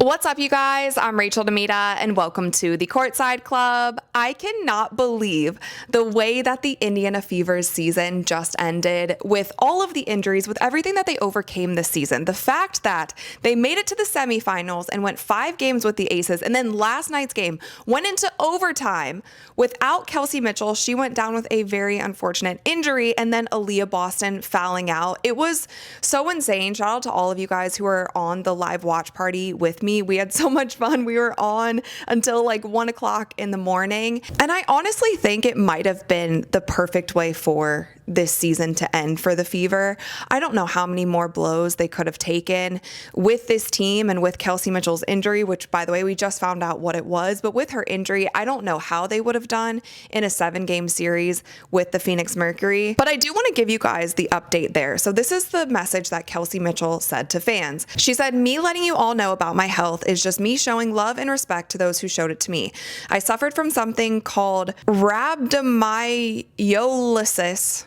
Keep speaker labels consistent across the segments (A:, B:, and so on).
A: What's up, you guys? I'm Rachel DeMita, and welcome to the Courtside Club. I cannot believe the way that the Indiana Fever's season just ended with all of the injuries, with everything that they overcame this season. The fact that they made it to the semifinals and went 5 games with the Aces, and then last night's game went into overtime without Kelsey Mitchell. She went down with a very unfortunate injury, and then Aaliyah Boston fouling out. It was so insane. Shout out to all of you guys who were on the live watch party with me. We had so much fun. We were on until like 1 o'clock in the morning. And I honestly think it might have been the perfect way for this season to end for the Fever. I don't know how many more blows they could have taken with this team and with Kelsey Mitchell's injury, which, by the way, we just found out what it was. But with her injury, I don't know how they would have done in a 7-game series with the Phoenix Mercury. But I do want to give you guys the update there. So this is the message that Kelsey Mitchell said to fans. She said, "Me letting you all know about my health is just me showing love and respect to those who showed it to me. I suffered from something called rhabdomyolysis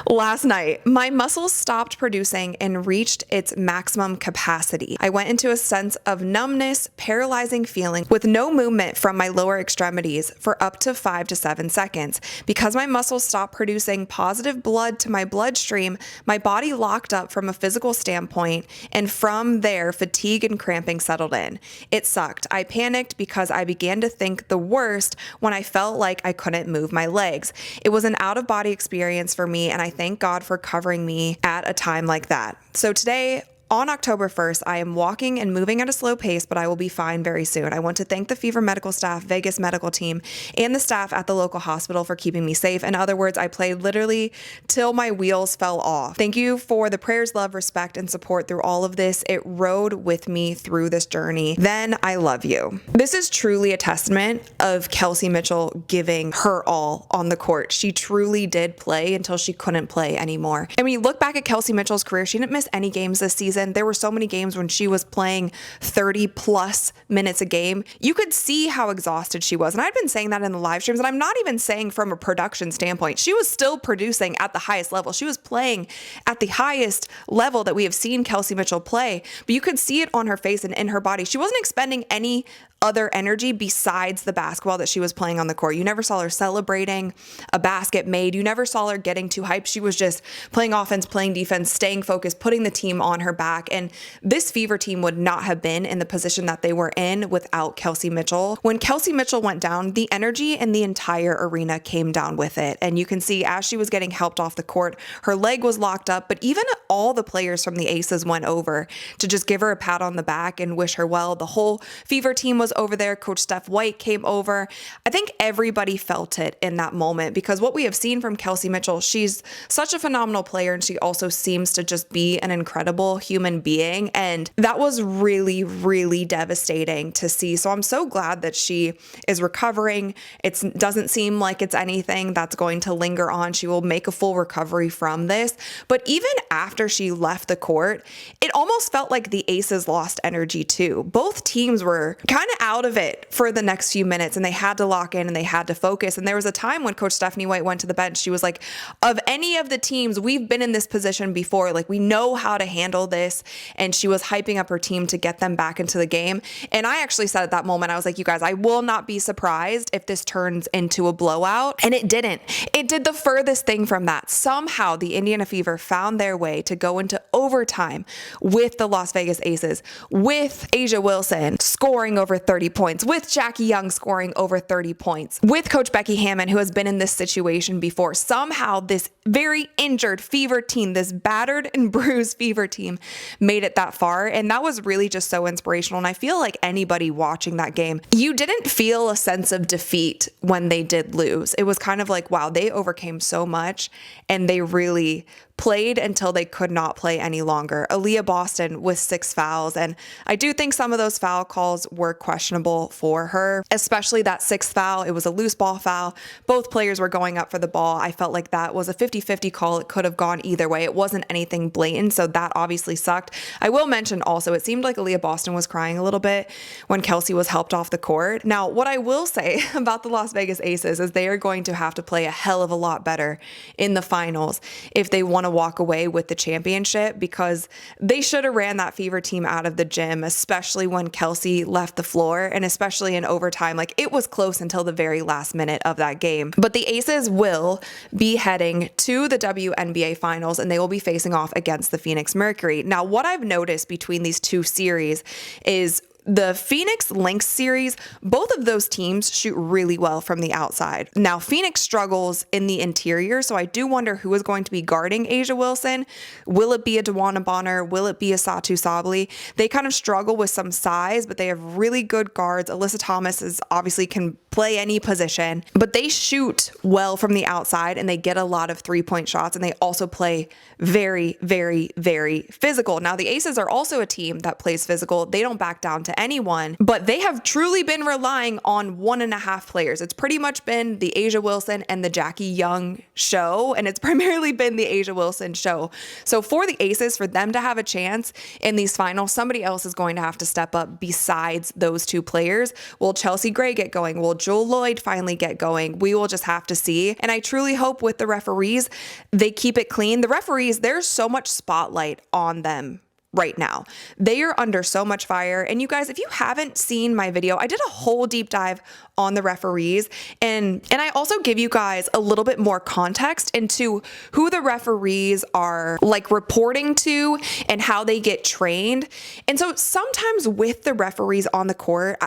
A: last night. My muscles stopped producing and reached its maximum capacity. I went into a sense of numbness, paralyzing feeling with no movement from my lower extremities for up to 5 to 7 seconds. Because my muscles stopped producing positive blood to my bloodstream, my body locked up from a physical standpoint, and from there, fatigue and cramping settled in. It sucked. I panicked because I began to think the worst when I felt like I couldn't move my legs. It was an out-of-body experience for me, and I thank God for covering me at a time like that. So today, on October 1st, I am walking and moving at a slow pace, but I will be fine very soon. I want to thank the Fever medical staff, Vegas medical team, and the staff at the local hospital for keeping me safe. In other words, I played literally till my wheels fell off. Thank you for the prayers, love, respect, and support through all of this. It rode with me through this journey. Then I love you." This is truly a testament of Kelsey Mitchell giving her all on the court. She truly did play until she couldn't play anymore. And when you look back at Kelsey Mitchell's career, she didn't miss any games this season. There were so many games when she was playing 30 plus minutes a game. You could see how exhausted she was. And I've been saying that in the live streams, and I'm not even saying from a production standpoint. She was still producing at the highest level. She was playing at the highest level that we have seen Kelsey Mitchell play, but you could see it on her face and in her body. She wasn't expending any other energy besides the basketball that she was playing on the court. You never saw her celebrating a basket made. You never saw her getting too hyped. She was just playing offense, playing defense, staying focused, putting the team on her back. And this Fever team would not have been in the position that they were in without Kelsey Mitchell. When Kelsey Mitchell went down, the energy in the entire arena came down with it. And you can see as she was getting helped off the court, her leg was locked up, but even all the players from the Aces went over to just give her a pat on the back and wish her well. The whole Fever team was over there. Coach Steph White came over. I think everybody felt it in that moment, because what we have seen from Kelsey Mitchell, she's such a phenomenal player, and she also seems to just be an incredible human being. And that was really, really devastating to see. So I'm so glad that she is recovering. It doesn't seem like it's anything that's going to linger on. She will make a full recovery from this. But even after she left the court, it almost felt like the Aces lost energy too. Both teams were kind of out of it for the next few minutes, and they had to lock in and they had to focus. And there was a time when Coach Stephanie White went to the bench, she was like, "Of any of the teams, we've been in this position before. Like, we know how to handle this." And she was hyping up her team to get them back into the game. And I actually said at that moment, I was like, you guys, I will not be surprised if this turns into a blowout. And it didn't. It did the furthest thing from that. Somehow the Indiana Fever found their way to go into overtime with the Las Vegas Aces, with Asia Wilson scoring over 30 points, with Jackie Young scoring over 30 points, with Coach Becky Hammond, who has been in this situation before. Somehow this very injured Fever team, this battered and bruised Fever team, made it that far. And that was really just so inspirational. And I feel like anybody watching that game, you didn't feel a sense of defeat when they did lose. It was kind of like, wow, they overcame so much, and they really played until they could not play any longer. Aaliyah Boston with 6 fouls, and I do think some of those foul calls were questionable for her, especially that 6th foul. It was a loose ball foul. Both players were going up for the ball. I felt like that was a 50-50 call. It could have gone either way. It wasn't anything blatant, so that obviously sucked. I will mention also, it seemed like Aaliyah Boston was crying a little bit when Kelsey was helped off the court. Now, what I will say about the Las Vegas Aces is they are going to have to play a hell of a lot better in the finals if they want to walk away with the championship because they should have ran that Fever team out of the gym, especially when Kelsey left the floor and especially in overtime. Like, it was close until the very last minute of that game. But the Aces will be heading to the WNBA Finals and they will be facing off against the Phoenix Mercury. Now, what I've noticed between these two series is the Phoenix Lynx series, both of those teams shoot really well from the outside. Now, Phoenix struggles in the interior, so I do wonder who is going to be guarding A'ja Wilson. Will it be a DeWanna Bonner? Will it be a Satou Sabally? They kind of struggle with some size, but they have really good guards. Alyssa Thomas is obviously can play any position, but they shoot well from the outside and they get a lot of three-point shots, and they also play very, very, very physical. Now, the Aces are also a team that plays physical. They don't back down to anyone, but they have truly been relying on 1.5 players. It's pretty much been the A'ja Wilson and the Jackie Young show, and it's primarily been the A'ja Wilson show. So for the Aces, for them to have a chance in these finals, somebody else is going to have to step up besides those two players. Will Chelsea Gray get going? Will Jewel Lloyd finally get going? We will just have to see. And I truly hope with the referees, they keep it clean. The referees, there's so much spotlight on them right now. They are under so much fire. And you guys, if you haven't seen my video, I did a whole deep dive on the referees. And I also give you guys a little bit more context into who the referees are like reporting to and how they get trained. And so sometimes with the referees on the court,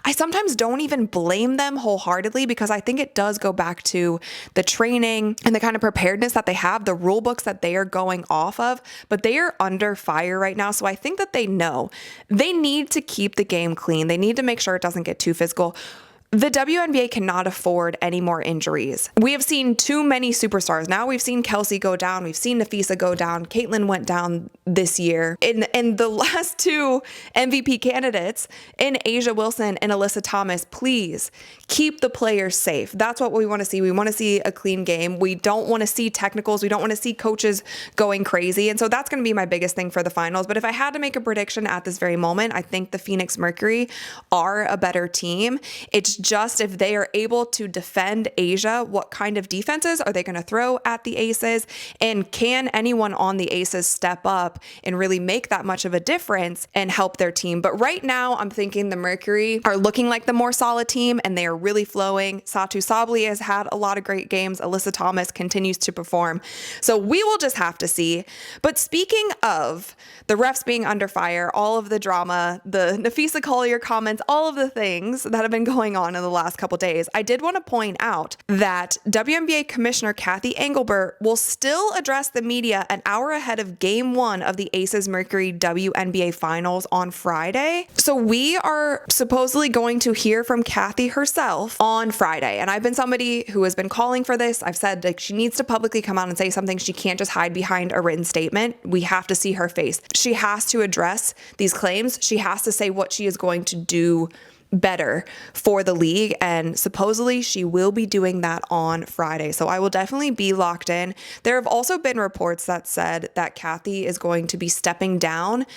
A: I sometimes don't even blame them wholeheartedly because I think it does go back to the training and the kind of preparedness that they have, the rule books that they are going off of, but they are under fire right now. So I think that they know they need to keep the game clean. They need to make sure it doesn't get too physical. The WNBA cannot afford any more injuries. We have seen too many superstars. Now we've seen Kelsey go down. We've seen Nafisa go down. Caitlin went down this year. In the last two MVP candidates, in A'ja Wilson and Alyssa Thomas, please keep the players safe. That's what we want to see. We want to see a clean game. We don't want to see technicals. We don't want to see coaches going crazy. And so that's going to be my biggest thing for the finals. But if I had to make a prediction at this very moment, I think the Phoenix Mercury are a better team. It's just if they are able to defend A'ja, what kind of defenses are they going to throw at the Aces? And can anyone on the Aces step up and really make that much of a difference and help their team? But right now, I'm thinking the Mercury are looking like the more solid team and they are really flowing. Satou Sabally has had a lot of great games. Alyssa Thomas continues to perform. So we will just have to see. But speaking of the refs being under fire, all of the drama, the Nafisa Collier comments, all of the things that have been going on in the last couple days, I did want to point out that WNBA Commissioner Cathy Englebert will still address the media an hour ahead of Game 1 of the Aces Mercury WNBA Finals on Friday. So we are supposedly going to hear from Cathy herself on Friday. And I've been somebody who has been calling for this. I've said like she needs to publicly come out and say something. She can't just hide behind a written statement. We have to see her face. She has to address these claims. She has to say what she is going to do better for the league, and supposedly she will be doing that on Friday. So I will definitely be locked in. There have also been reports that said that Cathy is going to be stepping down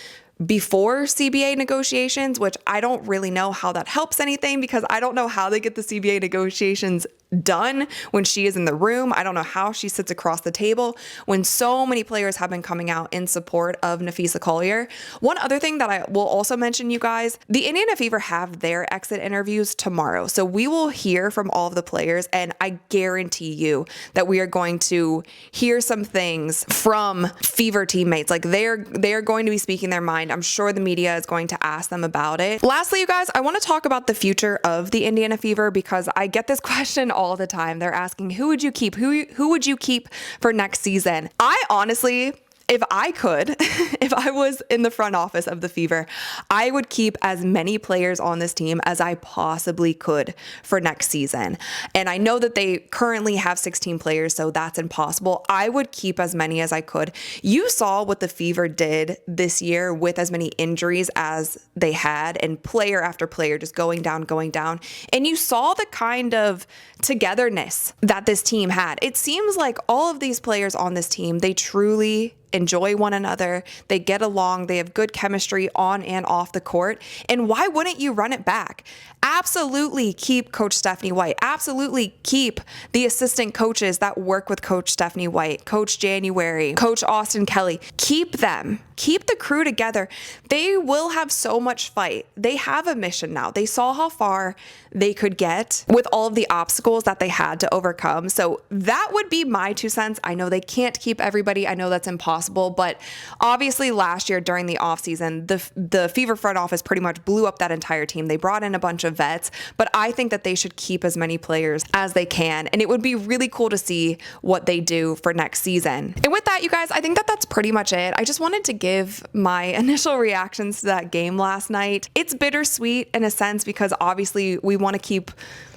A: before CBA negotiations, which I don't really know how that helps anything because I don't know how they get the CBA negotiations done when she is in the room. I don't know how she sits across the table when so many players have been coming out in support of Nafisa Collier. One other thing that I will also mention, you guys, the Indiana Fever have their exit interviews tomorrow. So we will hear from all of the players, and I guarantee you that we are going to hear some things from Fever teammates. Like they are going to be speaking their mind. I'm sure the media is going to ask them about it. Lastly, you guys, I want to talk about the future of the Indiana Fever because I get this question all the time. They're asking, who would you keep? Who would you keep for next season? I honestly, if I could, if I was in the front office of the Fever, I would keep as many players on this team as I possibly could for next season. And I know that they currently have 16 players, so that's impossible. I would keep as many as I could. You saw what the Fever did this year with as many injuries as they had and player after player just going down. And you saw the kind of togetherness that this team had. It seems like all of these players on this team, they truly enjoy one another. They get along. They have good chemistry on and off the court. And why wouldn't you run it back? absolutely keep Coach Stephanie White. Absolutely keep the assistant coaches that work with Coach Stephanie White, Coach January, Coach Austin Kelly. Keep them. Keep the crew together. They will have so much fight. They have a mission now. They saw how far they could get with all of the obstacles that they had to overcome. So that would be my 2 cents. I know they can't keep everybody. I know that's impossible, but obviously last year during the offseason, the Fever front office pretty much blew up that entire team. They brought in a bunch of vets, but I think that they should keep as many players as they can. And it would be really cool to see what they do for next season. And with that, you guys, I think that that's pretty much it. I just wanted to give my initial reactions to that game last night. It's bittersweet in a sense because obviously we want to keep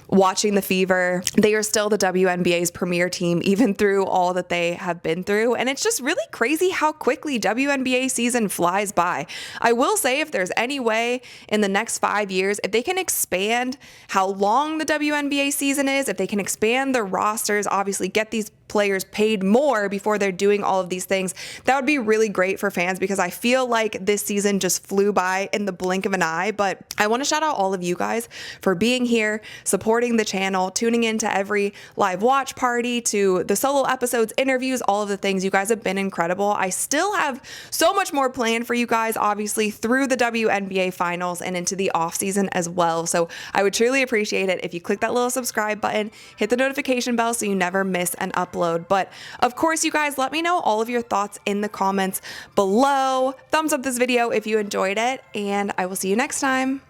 A: watching the Fever. They are still the WNBA's premier team, even through all that they have been through. And it's just really crazy how quickly WNBA season flies by. I will say, if there's any way in the next 5 years, if they can expand how long the WNBA season is, if they can expand their rosters, obviously get these players paid more before they're doing all of these things, that would be really great for fans because I feel like this season just flew by in the blink of an eye. But I want to shout out all of you guys for being here, supporting the channel, tuning into every live watch party, to the solo episodes, interviews, all of the things. You guys have been incredible. I still have so much more planned for you guys, obviously through the WNBA Finals and into the off season as well. So I would truly appreciate it if you click that little subscribe button, hit the notification bell so you never miss an upload. But of course, you guys, let me know all of your thoughts in the comments below. Thumbs up this video if you enjoyed it, and I will see you next time.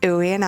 A: Ooh, and